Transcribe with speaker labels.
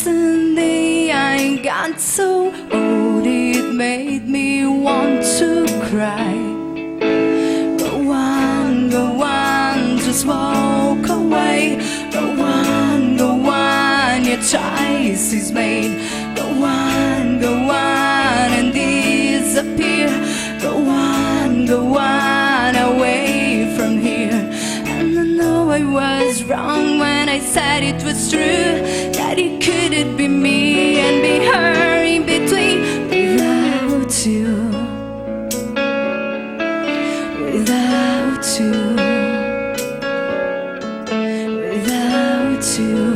Speaker 1: Recently I got so old, it made me want to cry. Go on, just walk away. Go on, your choice is made. Go on and disappear. Go on, away from here. And I know I was wrong when I said it was true, that it couldn't be me and be her in between. Without you, without you, without you.